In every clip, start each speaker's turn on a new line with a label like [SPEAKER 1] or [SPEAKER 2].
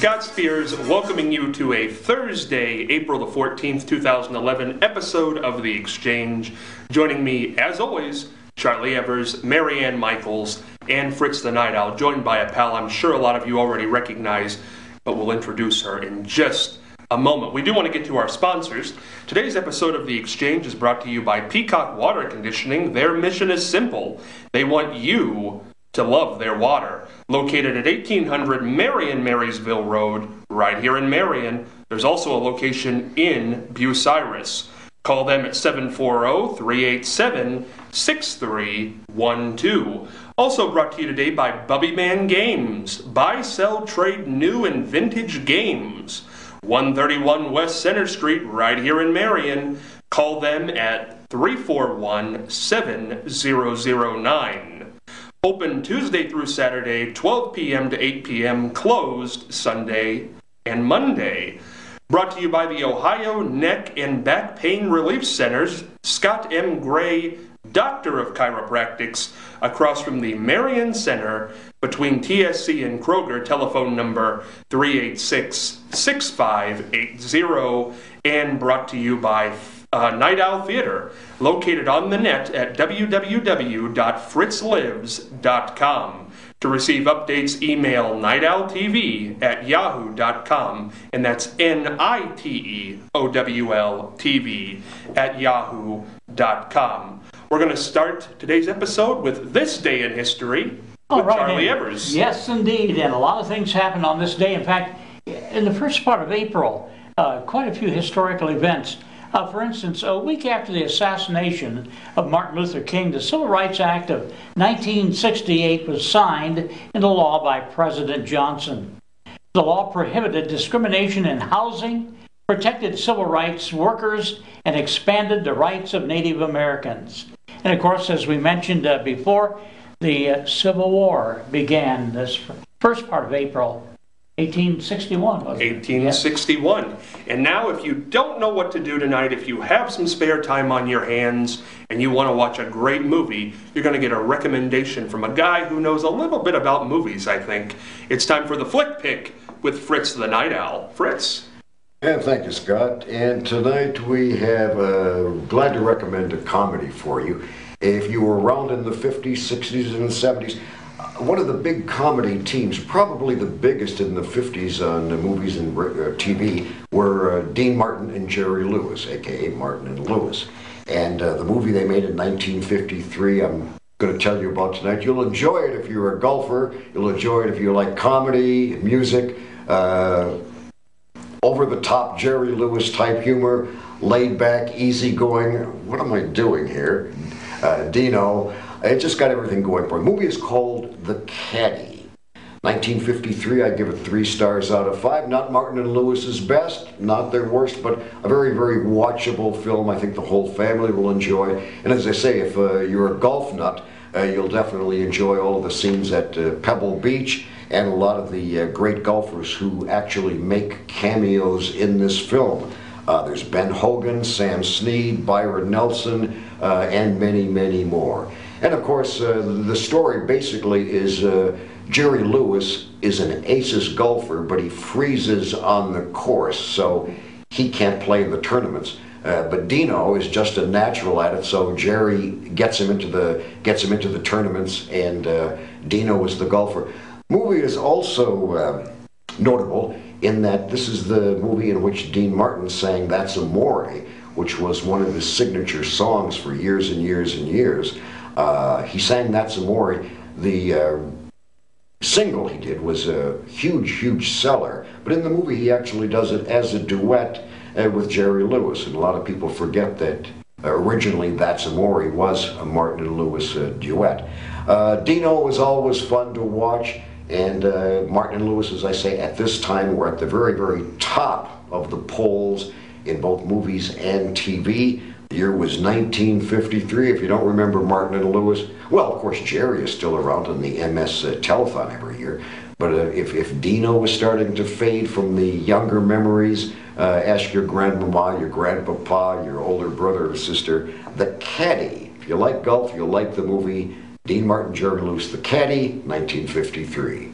[SPEAKER 1] Scott Spears welcoming you to a Thursday, April the 14th, 2011 episode of The Exchange. Joining me, as always, Charlie Evers, Marianne Michaels, and Fritz the Night Owl, joined by a pal I'm sure a lot of you already recognize, but we'll introduce her in just a moment. We do want to get to our sponsors. Today's episode of The Exchange is brought to you by Peacock Water Conditioning. Their mission is simple. They want you to love their water. Located at 1800 Marion Marysville Road, right here in Marion. There's also a location in Bucyrus. Call them at 740-387-6312. Also brought to you today by Bubby Man Games. Buy, sell, trade new and vintage games. 131 West Center Street, right here in Marion. Call them at 341-7009. Open Tuesday through Saturday, 12 p.m. to 8 p.m., closed Sunday and Monday. Brought to you by the Ohio Neck and Back Pain Relief Centers, Scott M. Gray, Doctor of Chiropractics, across from the Marion Center between TSC and Kroger, telephone number 386-6580, and brought to you by Night Owl Theater, located on the net at www.fritzlives.com. To receive updates, email nightowltv@yahoo.com, and that's NITEOWLTV@yahoo.com. We're going to start today's episode with This Day in History with Charlie Evers.
[SPEAKER 2] Yes, indeed, and a lot of things happened on this day. In fact, in the first part of April, quite a few historical events. For instance, a week after the assassination of Martin Luther King, the Civil Rights Act of 1968 was signed into law by President Johnson. The law prohibited discrimination in housing, protected civil rights workers, and expanded the rights of Native Americans. And of course, as we mentioned before, the Civil War began this first part of April. 1861, wasn't it?
[SPEAKER 1] 1861. Yes. And now, if you don't know what to do tonight, if you have some spare time on your hands and you want to watch a great movie, you're going to get a recommendation from a guy who knows a little bit about movies, I think. It's time for the Flick Pick with Fritz the Night Owl. Fritz.
[SPEAKER 3] And thank you, Scott. And tonight we have, glad to recommend a comedy for you. If you were around in the 50s, 60s, and 70s, one of the big comedy teams, probably the biggest in the 50s on movies and TV, were Dean Martin and Jerry Lewis, a.k.a. Martin and Lewis. And the movie they made in 1953, I'm going to tell you about tonight. You'll enjoy it if you're a golfer. You'll enjoy it if you like comedy, music, over-the-top Jerry Lewis type humor, laid-back, easygoing. What am I doing here? Dino. It just got everything going for it. The movie is called The Caddy. 1953, I give it 3 stars out of 5. Not Martin and Lewis's best, not their worst, but a very, very watchable film I think the whole family will enjoy. And as I say, if you're a golf nut, you'll definitely enjoy all of the scenes at Pebble Beach and a lot of the great golfers who actually make cameos in this film. There's Ben Hogan, Sam Snead, Byron Nelson, and many, many more. And of course, the story basically is Jerry Lewis is an aces golfer, but he freezes on the course, so he can't play in the tournaments. But Dino is just a natural at it, so Jerry gets him into the tournaments, and Dino is the golfer. Movie is also notable in that this is the movie in which Dean Martin sang "That's Amore," which was one of his signature songs for years and years and years. He sang "That's Amore." The single he did was a huge, huge seller, but in the movie he actually does it as a duet with Jerry Lewis, and a lot of people forget that originally "That's Amore" was a Martin and Lewis duet. Dino was always fun to watch, and Martin and Lewis, as I say, at this time were at the very, very top of the polls in both movies and TV. The year was 1953. If you don't remember Martin and Lewis, well, of course, Jerry is still around on the MS telethon every year. But if Dino was starting to fade from the younger memories, ask your grandmama, your grandpapa, your older brother or sister. The Caddy. If you like golf, you'll like the movie Dean Martin, Jerry Lewis, The Caddy, 1953.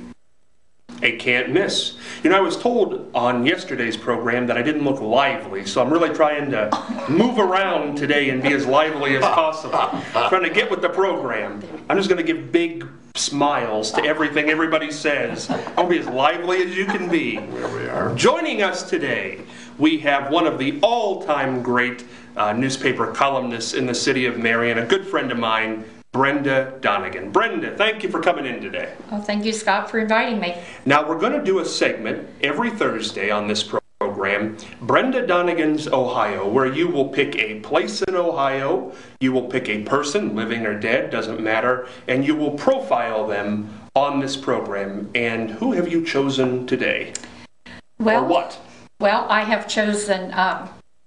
[SPEAKER 1] a can't miss. You know, I was told on yesterday's program that I didn't look lively, so I'm really trying to move around today and be as lively as possible. Trying to get with the program. I'm just going to give big smiles to everything everybody says. I'll be as lively as you can be.
[SPEAKER 3] There we are.
[SPEAKER 1] Joining us today, we have one of the all-time great newspaper columnists in the city of Marion, a good friend of mine, Brenda Donegan. Brenda, thank you for coming in today.
[SPEAKER 4] Well, thank you, Scott, for inviting me.
[SPEAKER 1] Now, we're going to do a segment every Thursday on this program, Brenda Donegan's Ohio, where you will pick a place in Ohio, you will pick a person, living or dead, doesn't matter, and you will profile them on this program. And who have you chosen today?
[SPEAKER 4] Well,
[SPEAKER 1] or what?
[SPEAKER 4] Well, I have chosen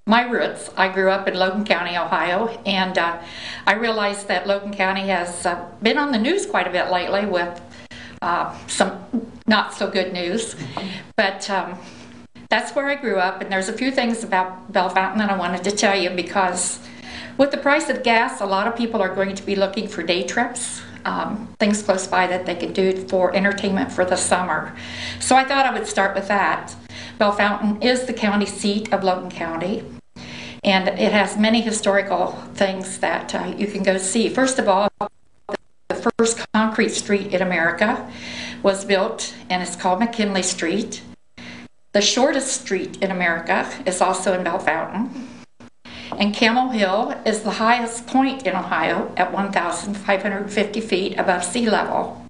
[SPEAKER 4] my roots. I grew up in Logan County, Ohio, and I realized that Logan County has been on the news quite a bit lately with some not so good news. But that's where I grew up, and there's a few things about Bellefontaine that I wanted to tell you, because with the price of gas, a lot of people are going to be looking for day trips, things close by that they can do for entertainment for the summer. So I thought I would start with that. Bellefontaine is the county seat of Logan County, and it has many historical things that you can go see. First of all, the first concrete street in America was built, and it's called McKinley Street. The shortest street in America is also in Bellefontaine. And Camel Hill is the highest point in Ohio at 1,550 feet above sea level.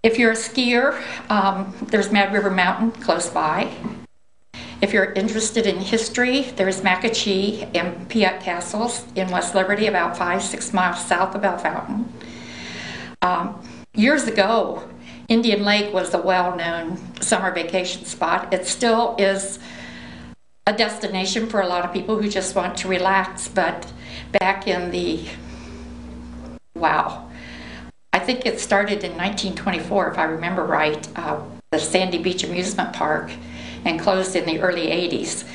[SPEAKER 4] If you're a skier, there's Mad River Mountain close by. If you're interested in history, there's Macachee and Piat Castles in West Liberty, about 5-6 miles south of Bellefontaine. Years ago, Indian Lake was a well-known summer vacation spot. It still is a destination for a lot of people who just want to relax, but back in the, I think it started in 1924, if I remember right, the Sandy Beach Amusement Park, and closed in the early 80s.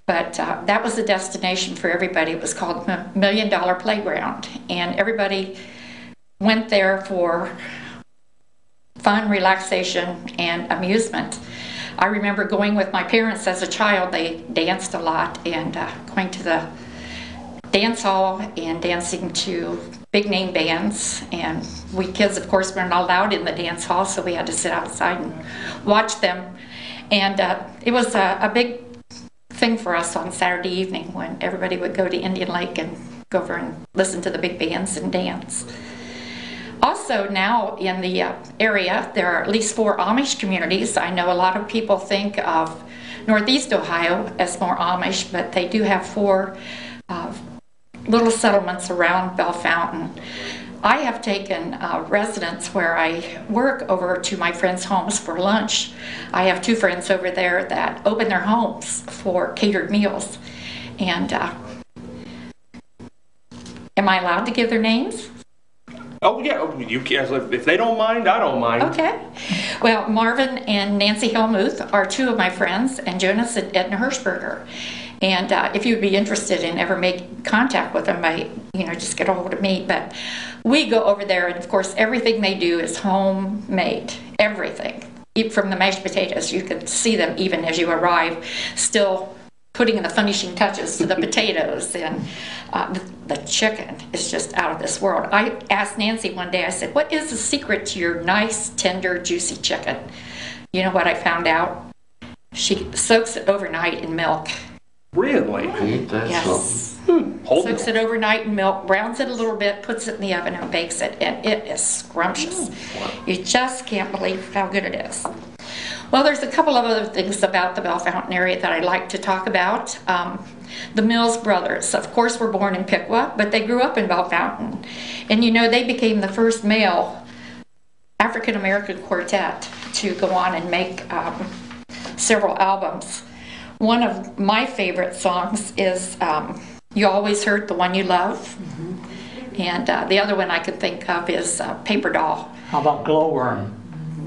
[SPEAKER 4] But that was a destination for everybody. It was called $1 Million Playground, and everybody went there for fun, relaxation, and amusement. I remember going with my parents as a child. They danced a lot, and going to the dance hall and dancing to big name bands. And we kids, of course, weren't allowed in the dance hall, so we had to sit outside and watch them. And it was a big thing for us on Saturday evening when everybody would go to Indian Lake and go over and listen to the big bands and dance. Also, now in the area, there are at least 4 Amish communities. I know a lot of people think of Northeast Ohio as more Amish, but they do have 4 little settlements around Bellefontaine. I have taken residents where I work over to my friends' homes for lunch. I have 2 friends over there that open their homes for catered meals. And am I allowed to give their names?
[SPEAKER 1] Oh, yeah, you can. If they don't mind, I don't mind.
[SPEAKER 4] Okay. Well, Marvin and Nancy Helmuth are 2 of my friends, and Jonas and Edna Hirschberger. And if you'd be interested in ever making contact with them, just get a hold of me. But we go over there, and of course, everything they do is homemade. Everything. Even from the mashed potatoes, you can see them even as you arrive, still putting the finishing touches to the potatoes, and the chicken is just out of this world. I asked Nancy one day, I said, what is the secret to your nice, tender, juicy chicken? You know what I found out? She soaks it overnight in milk.
[SPEAKER 1] Really?
[SPEAKER 3] Ain't that
[SPEAKER 4] Yes.
[SPEAKER 3] something?
[SPEAKER 4] Soaks it overnight in milk, browns it a little bit, puts it in the oven and bakes it, and it is scrumptious. You just can't believe how good it is. Well, there's a couple of other things about the Bellefontaine area that I'd like to talk about. The Mills brothers, of course, were born in Piqua, but they grew up in Bellefontaine. And they became the first male African-American quartet to go on and make several albums. One of my favorite songs is You Always Hurt the One You Love. Mm-hmm. And the other one I can think of is Paper Doll.
[SPEAKER 2] How about Glowworm?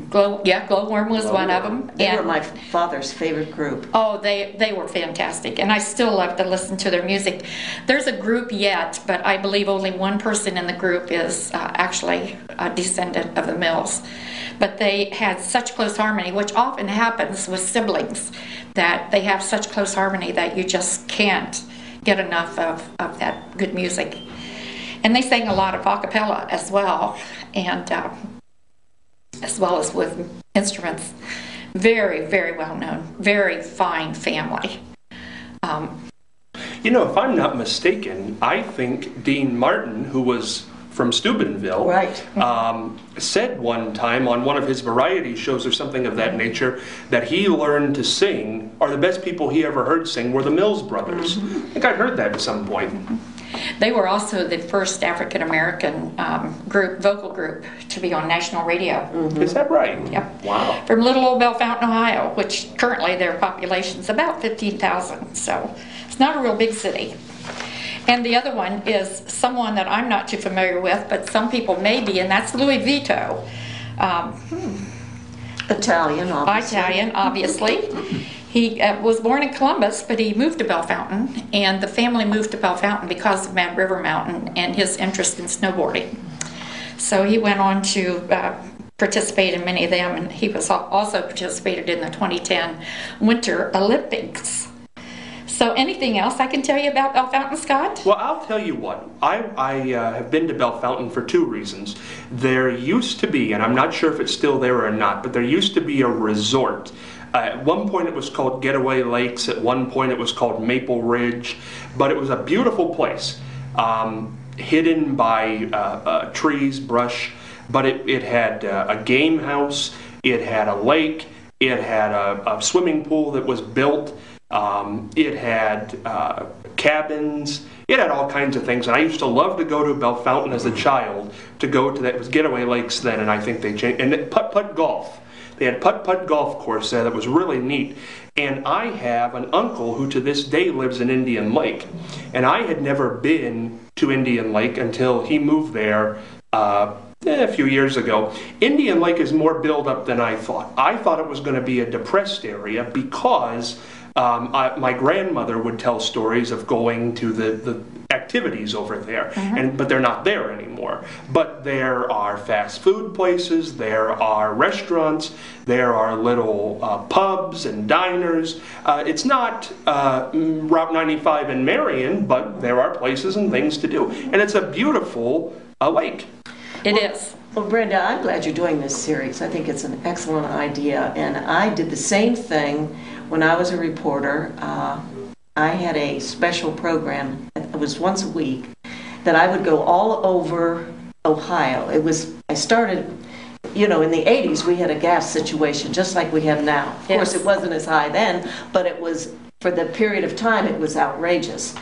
[SPEAKER 4] Glowworm was one of them.
[SPEAKER 5] They were my father's favorite group.
[SPEAKER 4] Oh, they were fantastic, and I still love to listen to their music. There's a group yet, but I believe only one person in the group is actually a descendant of the Mills. But they had such close harmony, which often happens with siblings, that they have such close harmony that you just can't get enough of that good music. And they sang a lot of a cappella as well, and as well as with instruments. Very, very well known, very fine family.
[SPEAKER 1] If I'm not mistaken, I think Dean Martin, who was from Steubenville,
[SPEAKER 5] right,
[SPEAKER 1] said one time on one of his variety shows or something of that nature that he learned to sing, or the best people he ever heard sing were the Mills Brothers. I think I heard that at some point.
[SPEAKER 4] They were also the first African-American vocal group to be on national radio.
[SPEAKER 1] Is that right?
[SPEAKER 4] Yep.
[SPEAKER 1] Wow.
[SPEAKER 4] From little old Bellefontaine, Ohio, which currently their population's about 15,000, so it's not a real big city. And the other one is someone that I'm not too familiar with, but some people may be, and that's Louis Vito.
[SPEAKER 5] Italian,
[SPEAKER 4] obviously. He was born in Columbus, but he moved to Bellefontaine, and the family moved to Bellefontaine because of Mad River Mountain and his interest in snowboarding. So he went on to participate in many of them, and he was also participated in the 2010 Winter Olympics. So anything else I can tell you about Bellefontaine, Scott?
[SPEAKER 1] Well, I'll tell you what. I have been to Bellefontaine for two reasons. There used to be, and I'm not sure if it's still there or not, but there used to be a resort. At one point it was called Getaway Lakes. At one point it was called Maple Ridge. But it was a beautiful place, hidden by trees, brush. But it had a game house. It had a lake. It had a swimming pool that was built. It had cabins. It had all kinds of things, and I used to love to go to Bellefontaine as a child, to go to that. It was Getaway Lakes then, and I think they changed. And putt-putt golf. They had putt-putt golf course there that was really neat. And I have an uncle who to this day lives in Indian Lake, and I had never been to Indian Lake until he moved there a few years ago. Indian Lake is more built up than I thought. I thought it was going to be a depressed area because my grandmother would tell stories of going to the activities over there, but they're not there anymore. But there are fast food places, there are restaurants, there are little pubs and diners. It's not Route 95 in Marion, but there are places and things to do. And it's a beautiful lake.
[SPEAKER 4] It is.
[SPEAKER 5] Well, Brenda, I'm glad you're doing this series. I think it's an excellent idea. And I did the same thing when I was a reporter. I had a special program. It was once a week that I would go all over Ohio. I started, in the 80s, we had a gas situation just like we have now. Of course, it wasn't as high then, but it was, for the period of time, it was outrageous.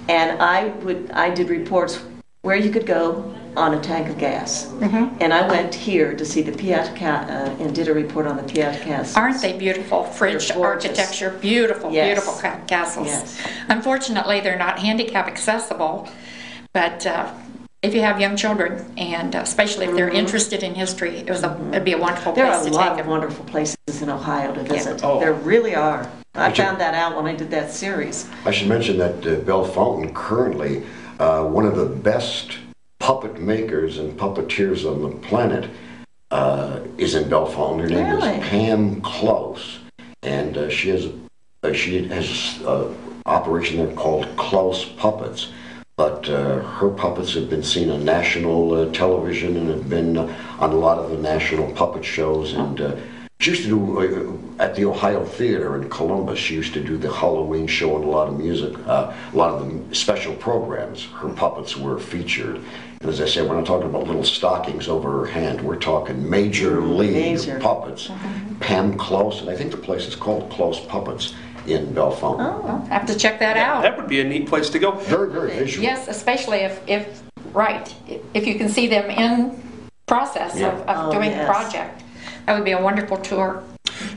[SPEAKER 5] And I did reports where you could go on a tank of gas. And I went here to see the Piat and did a report on the Piat Castles.
[SPEAKER 4] Aren't they beautiful? French architecture, beautiful, beautiful castles.
[SPEAKER 5] Yes.
[SPEAKER 4] Unfortunately, they're not handicap accessible, but if you have young children, and especially if they're interested in history, it'd be a wonderful place to take them.
[SPEAKER 5] There are a lot of wonderful places in Ohio to visit.
[SPEAKER 1] Oh.
[SPEAKER 5] There really are. I found that out when I did that series.
[SPEAKER 3] I should mention that Bellefontaine currently, one of the best puppet makers and puppeteers on the planet is in Bellefontaine. Her name is Pam Close, and she has an operation there called Close Puppets. But her puppets have been seen on national television and have been on a lot of the national puppet shows. And she used to do, at the Ohio Theater in Columbus, she used to do the Halloween show and a lot of music, a lot of the special programs. Her puppets were featured. And as I said, we're not talking about little stockings over her hand. We're talking major league puppets. Pam Close, and I think the place is called Close Puppets in Bellefontaine.
[SPEAKER 4] Oh, I'll have to check that out.
[SPEAKER 1] That would be a neat place to go.
[SPEAKER 3] Very, very visual.
[SPEAKER 4] Yes, especially if you can see them in process of doing the project. That would be a wonderful tour.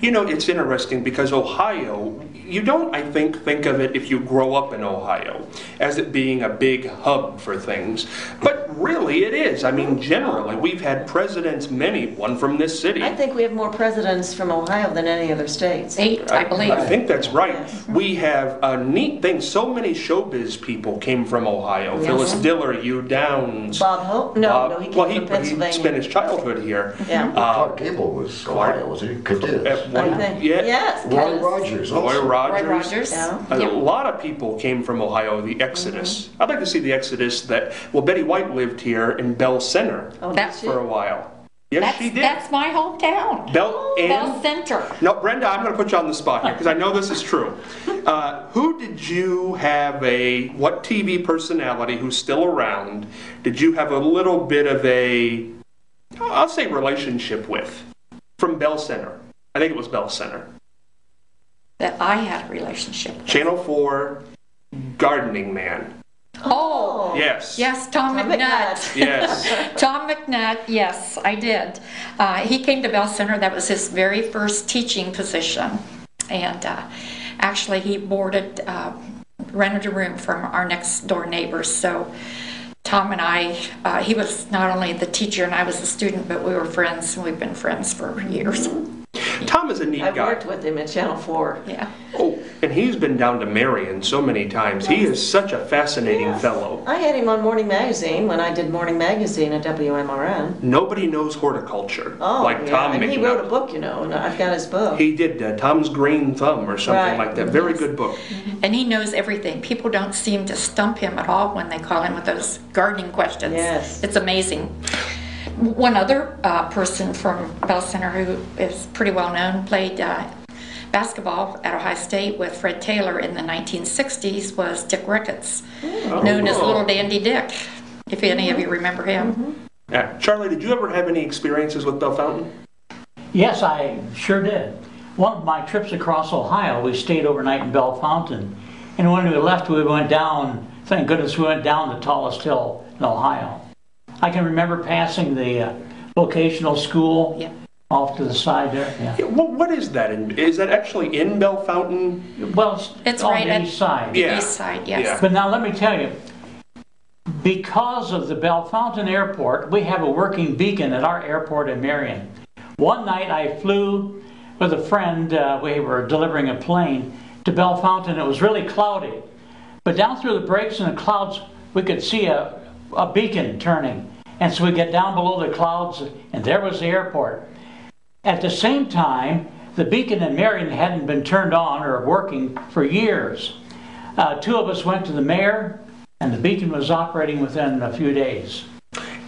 [SPEAKER 1] You know, it's interesting because Ohio, you don't, I think of it if you grow up in Ohio as it being a big hub for things. But really it is. I mean, generally, we've had presidents, many, one from this city.
[SPEAKER 5] I think we have more presidents from Ohio than any other states.
[SPEAKER 4] 8, I believe.
[SPEAKER 1] I think that's right.
[SPEAKER 5] Yes.
[SPEAKER 1] We have a neat thing. So many showbiz people came from Ohio.
[SPEAKER 5] Yes.
[SPEAKER 1] Phyllis Diller, Hugh Downs.
[SPEAKER 5] Bob Hope? No, he came
[SPEAKER 1] well,
[SPEAKER 5] from Pennsylvania.
[SPEAKER 1] he spent his childhood here.
[SPEAKER 5] Yeah.
[SPEAKER 3] Clark Gable was Ohio, wasn't he? Cadiz.
[SPEAKER 1] At one,
[SPEAKER 5] I think.
[SPEAKER 1] yeah.
[SPEAKER 5] Yes.
[SPEAKER 3] Roy
[SPEAKER 5] Cadiz.
[SPEAKER 3] Rogers.
[SPEAKER 1] Roy
[SPEAKER 3] also.
[SPEAKER 1] Rogers.
[SPEAKER 4] Roy Rogers.
[SPEAKER 5] Yeah.
[SPEAKER 1] A
[SPEAKER 4] Yep.
[SPEAKER 1] lot of people came from Ohio, the Exodus. I'd like to see the Exodus that, well, Betty White lived here in Bell Center
[SPEAKER 5] Oh,
[SPEAKER 4] That's
[SPEAKER 5] did she?
[SPEAKER 1] for a while. Yes, she did.
[SPEAKER 4] That's my hometown.
[SPEAKER 1] Bell
[SPEAKER 4] Bell Center.
[SPEAKER 1] No, Brenda, I'm going to put you on the spot here because I know this is true. Who did you have what TV personality who's still around, did you have a little bit of I'll say relationship with from Bell Center? I think it was Bell Center.
[SPEAKER 4] That I had a relationship with.
[SPEAKER 1] Channel 4 Gardening Man.
[SPEAKER 4] Oh,
[SPEAKER 1] Yes.
[SPEAKER 4] yes, Tom
[SPEAKER 5] Tom
[SPEAKER 4] McNutt.
[SPEAKER 5] McNutt.
[SPEAKER 1] Yes.
[SPEAKER 4] Tom McNutt, yes, I did. He came to Bell Center. That was his very first teaching position. And actually, he rented a room from our next door neighbors. So Tom and I, he was not only the teacher and I was a student, but we were friends, and we've been friends for years.
[SPEAKER 1] Tom is a neat
[SPEAKER 5] I
[SPEAKER 1] guy.
[SPEAKER 5] worked with him at Channel 4.
[SPEAKER 4] Yeah.
[SPEAKER 1] Oh, and he's been down to Marion so many times. He is such a fascinating
[SPEAKER 5] Yes.
[SPEAKER 1] fellow.
[SPEAKER 5] I had him on Morning Magazine when I did Morning Magazine at WMRN.
[SPEAKER 1] Nobody knows horticulture
[SPEAKER 5] Oh,
[SPEAKER 1] like
[SPEAKER 5] yeah.
[SPEAKER 1] Tom
[SPEAKER 5] And he
[SPEAKER 1] McNutt.
[SPEAKER 5] wrote a book, and I've got his book.
[SPEAKER 1] He did Tom's Green Thumb or something
[SPEAKER 5] Right.
[SPEAKER 1] like that. Very good book.
[SPEAKER 4] And he knows everything. People don't seem to stump him at all when they call him with those gardening questions.
[SPEAKER 5] Yes.
[SPEAKER 4] It's amazing. One other person from Bell Center who is pretty well known played basketball at Ohio State with Fred Taylor in the 1960s was Dick Ricketts, known as Little Dandy Dick, if any of you remember him.
[SPEAKER 1] Charlie, did you ever have any experiences with Bell Fountain?
[SPEAKER 2] Yes, I sure did. One of my trips across Ohio, we stayed overnight in Bell Fountain. And when we left, we went down, thank goodness we went down the tallest hill in Ohio. I can remember passing the vocational school
[SPEAKER 4] Yeah.
[SPEAKER 2] off to the side there. Yeah.
[SPEAKER 1] Yeah, what is that? Is that actually in Bell Fountain?
[SPEAKER 2] Well,
[SPEAKER 4] It's
[SPEAKER 2] on
[SPEAKER 4] right
[SPEAKER 2] the
[SPEAKER 4] at
[SPEAKER 2] east side.
[SPEAKER 1] Yeah.
[SPEAKER 4] East Side, yes.
[SPEAKER 1] Yeah.
[SPEAKER 2] But now let me tell you, because of the Bell Fountain Airport, we have a working beacon at our airport in Marion. One night I flew with a friend, we were delivering a plane to Bell Fountain. It was really cloudy. But down through the breaks in the clouds, we could see a beacon turning. And so we get down below the clouds, and there was the airport. At the same time, the beacon in Marion hadn't been turned on or working for years. Two of us went to the mayor, and the beacon was operating within a few days.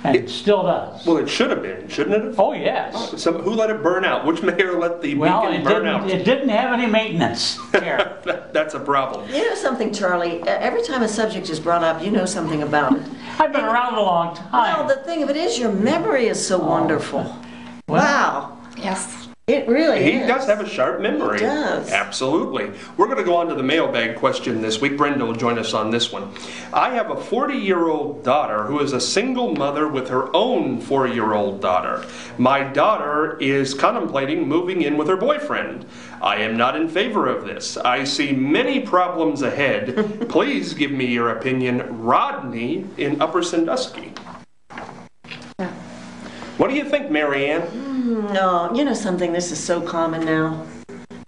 [SPEAKER 2] And it still does.
[SPEAKER 1] Well, it should have been, shouldn't it have?
[SPEAKER 2] Oh, yes.
[SPEAKER 1] Who let it burn out? Which mayor let the
[SPEAKER 2] Well,
[SPEAKER 1] beacon burn out?
[SPEAKER 2] it didn't have any maintenance care.
[SPEAKER 1] That's a problem.
[SPEAKER 5] You know something, Charlie? Every time a subject is brought up, you know something about it.
[SPEAKER 2] I've been around a long
[SPEAKER 5] Well,
[SPEAKER 2] time.
[SPEAKER 5] the thing of it is, your memory is so wonderful. Wow.
[SPEAKER 4] Yes.
[SPEAKER 5] It really
[SPEAKER 1] He
[SPEAKER 5] is.
[SPEAKER 1] does have a sharp memory.
[SPEAKER 5] He does.
[SPEAKER 1] Absolutely. We're going to go on to the mailbag question this week. Brenda will join us on this one. I have a 40-year-old daughter who is a single mother with her own 4-year-old daughter. My daughter is contemplating moving in with her boyfriend. I am not in favor of this. I see many problems ahead. Please give me your opinion. Rodney in Upper Sandusky. What do you think, Marianne?
[SPEAKER 5] No, you know something, this is so common now.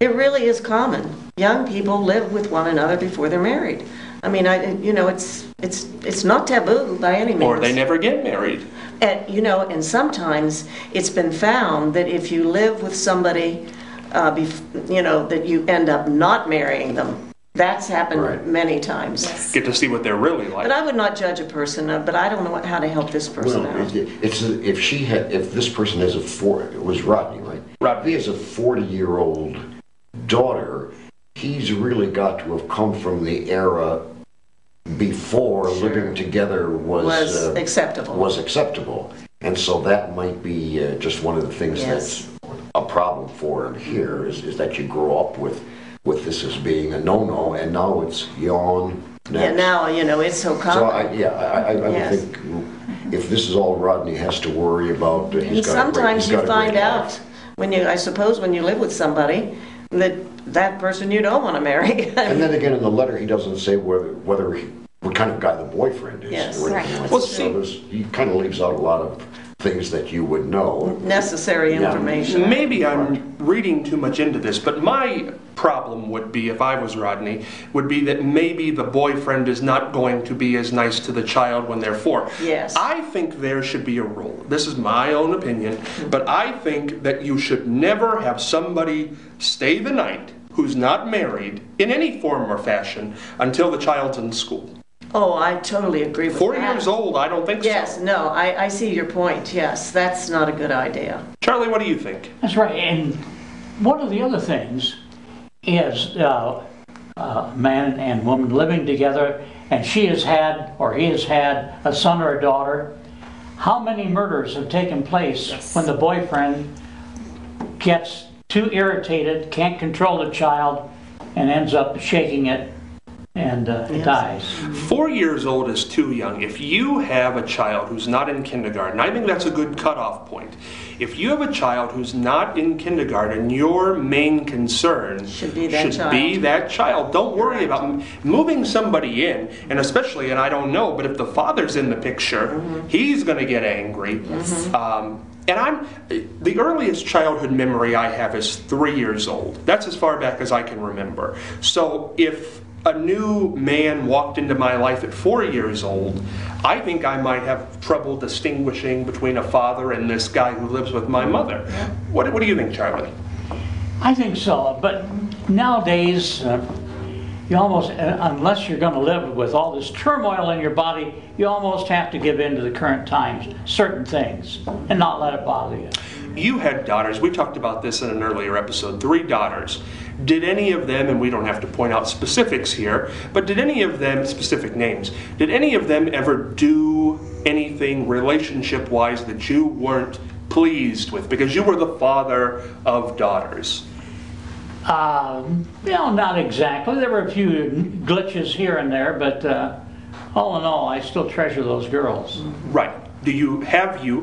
[SPEAKER 5] It really is common. Young people live with one another before they're married. I mean, it's not taboo by any means.
[SPEAKER 1] Or they never get married.
[SPEAKER 5] And sometimes it's been found that if you live with somebody, that you end up not marrying them. That's happened
[SPEAKER 3] Right.
[SPEAKER 5] many times.
[SPEAKER 1] Get to see what they're really like.
[SPEAKER 5] But I would not judge a person, but I don't know how to help this person
[SPEAKER 3] Well,
[SPEAKER 5] out.
[SPEAKER 3] if this person has it was Rodney, right?
[SPEAKER 1] Rodney.
[SPEAKER 3] If he has a 40-year-old daughter, he's really got to have come from the era before living together was
[SPEAKER 5] acceptable.
[SPEAKER 3] Was acceptable, and so that might be just one of the things
[SPEAKER 5] Yes.
[SPEAKER 3] that's a problem for him here is that you grow up with this as being a no-no, and now it's yawn.
[SPEAKER 5] Yeah,
[SPEAKER 3] next.
[SPEAKER 5] now, it's so common.
[SPEAKER 3] So I would
[SPEAKER 5] Yes.
[SPEAKER 3] think if this is all Rodney has to worry about, he's got a
[SPEAKER 5] Sometimes
[SPEAKER 3] great,
[SPEAKER 5] you
[SPEAKER 3] he's got a
[SPEAKER 5] find
[SPEAKER 3] great
[SPEAKER 5] out
[SPEAKER 3] life.
[SPEAKER 5] I suppose when you live with somebody, that person you don't want to marry.
[SPEAKER 3] And then again, in the letter, he doesn't say what kind of guy the boyfriend is.
[SPEAKER 5] Yes.
[SPEAKER 3] Or anything
[SPEAKER 4] Right.
[SPEAKER 3] like
[SPEAKER 1] Well,
[SPEAKER 3] that.
[SPEAKER 1] see-
[SPEAKER 3] So he kind of leaves out a lot of things that you would know.
[SPEAKER 5] Necessary
[SPEAKER 3] Yeah.
[SPEAKER 5] information.
[SPEAKER 1] Maybe I'm reading too much into this, but my problem would be, if I was Rodney, would be that maybe the boyfriend is not going to be as nice to the child when they're 4.
[SPEAKER 5] Yes.
[SPEAKER 1] I think there should be a rule. This is my own opinion, but I think that you should never have somebody stay the night who's not married in any form or fashion until the child's in school.
[SPEAKER 5] Oh, I totally agree with
[SPEAKER 1] 4
[SPEAKER 5] that.
[SPEAKER 1] years old, I don't think
[SPEAKER 5] Yes,
[SPEAKER 1] so.
[SPEAKER 5] no, I see your point. Yes, that's not a good idea.
[SPEAKER 1] Charlie, what do you think?
[SPEAKER 2] That's right. And one of the other things is man and woman living together, and she has had, or he has had, a son or a daughter. How many murders have taken place when the boyfriend gets too irritated, can't control the child, and ends up shaking it, and it dies?
[SPEAKER 1] 4 years old is too young. If you have a child who's not in kindergarten, I think that's a good cutoff point. If you have a child who's not in kindergarten, your main concern
[SPEAKER 5] Should be that child.
[SPEAKER 1] Don't worry about moving somebody in, and especially, and I don't know, but if the father's in the picture, he's going to get angry. And the earliest childhood memory I have is 3 years old. That's as far back as I can remember. So if a new man walked into my life at 4 years old, I think I might have trouble distinguishing between a father and this guy who lives with my mother. What do you think, Charlie?
[SPEAKER 2] I think so, but nowadays, you almost, unless you're going to live with all this turmoil in your body, you almost have to give in to the current times, certain things, and not let it bother you.
[SPEAKER 1] You had daughters. We talked about this in an earlier episode. 3 daughters. Did any of them, and we don't have to point out specifics here, but did any of them, specific names, did any of them ever do anything relationship-wise that you weren't pleased with? Because you were the father of daughters.
[SPEAKER 2] Not exactly. There were a few glitches here and there, but all in all, I still treasure those girls.
[SPEAKER 1] Right. Have you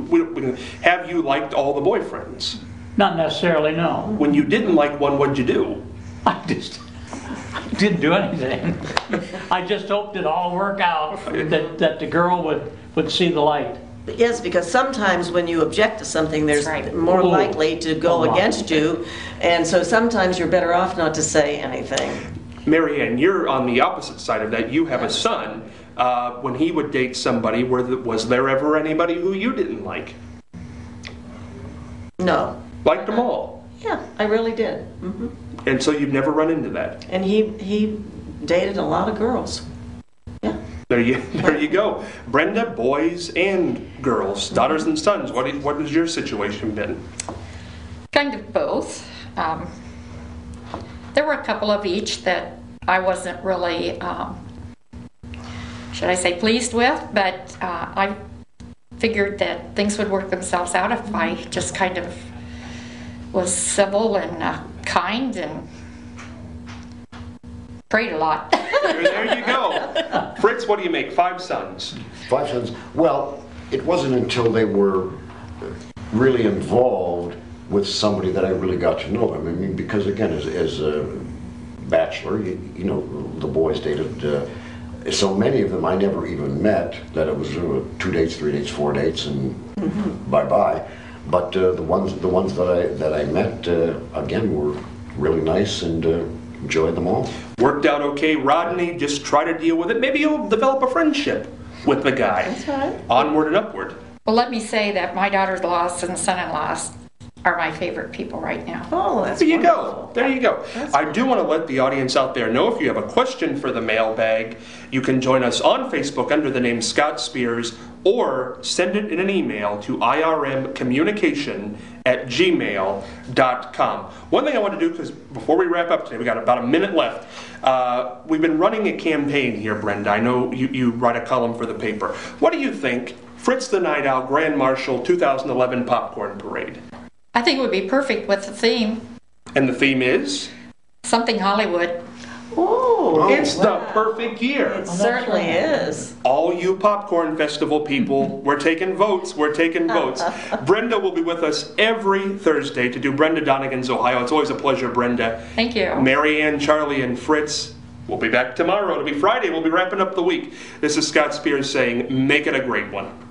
[SPEAKER 1] liked all the boyfriends?
[SPEAKER 2] Not necessarily, no.
[SPEAKER 1] When you didn't like one, what'd you do?
[SPEAKER 2] I didn't do anything. I just hoped it all work out, that the girl would see the light.
[SPEAKER 5] Yes, because sometimes when you object to something, there's
[SPEAKER 4] That's right.
[SPEAKER 5] more
[SPEAKER 2] Ooh.
[SPEAKER 5] likely to go
[SPEAKER 2] A lot.
[SPEAKER 5] against you, and so sometimes you're better off not to say anything.
[SPEAKER 1] Marianne, you're on the opposite side of that. You have a son. When he would date somebody, was there ever anybody who you didn't like?
[SPEAKER 5] No.
[SPEAKER 1] Liked them all.
[SPEAKER 5] Yeah, I really did.
[SPEAKER 1] And so you've never run into that.
[SPEAKER 5] And he dated a lot of girls. Yeah.
[SPEAKER 1] There you go. Brenda, boys and girls, daughters and sons. What has your situation been?
[SPEAKER 4] Kind of both. There were a couple of each that I wasn't really, should I say, pleased with, but I figured that things would work themselves out if I just kind of was civil and kind and prayed a lot.
[SPEAKER 1] There you go. Fritz, what do you make? 5 sons.
[SPEAKER 3] 5 sons. Well, it wasn't until they were really involved with somebody that I really got to know them. I mean, because again, as a bachelor, you know, the boys dated so many of them I never even met, that it was 2 dates, 3 dates, 4 dates, and bye-bye. But the ones that I met, again, were really nice, and enjoyed them all.
[SPEAKER 1] Worked out okay, Rodney. Just try to deal with it. Maybe you'll develop a friendship with the guy.
[SPEAKER 5] That's right.
[SPEAKER 1] Onward and upward.
[SPEAKER 4] Well, let me say that my daughter-in-laws and son-in-laws are my favorite people right now.
[SPEAKER 5] Oh, that's
[SPEAKER 1] There you go.
[SPEAKER 5] wonderful.
[SPEAKER 1] There you go. I do want to let the audience out there know, if you have a question for the mailbag, you can join us on Facebook under the name Scott Spears, or send it in an email to irmcommunication@gmail.com. One thing I want to do, because before we wrap up today, we got about a minute left. We've been running a campaign here, Brenda. I know you write a column for the paper. What do you think? Fritz the Night Owl Grand Marshal 2011 Popcorn Parade.
[SPEAKER 4] I think it would be perfect with the theme,
[SPEAKER 1] And the theme is?
[SPEAKER 4] something Hollywood.
[SPEAKER 5] Oh,
[SPEAKER 1] It's the perfect year.
[SPEAKER 5] it certainly is.
[SPEAKER 1] All all you Popcorn Festival people, we're taking votes. We're taking votes. Brenda will be with us every Thursday to do Brenda Donegan's Ohio. It's always a pleasure, Brenda.
[SPEAKER 4] Thank you.
[SPEAKER 1] Marianne, Charlie, and Fritz, we'll be back tomorrow. It'll be Friday. We'll be wrapping up the week. This is Scott Spears saying, make it a great one.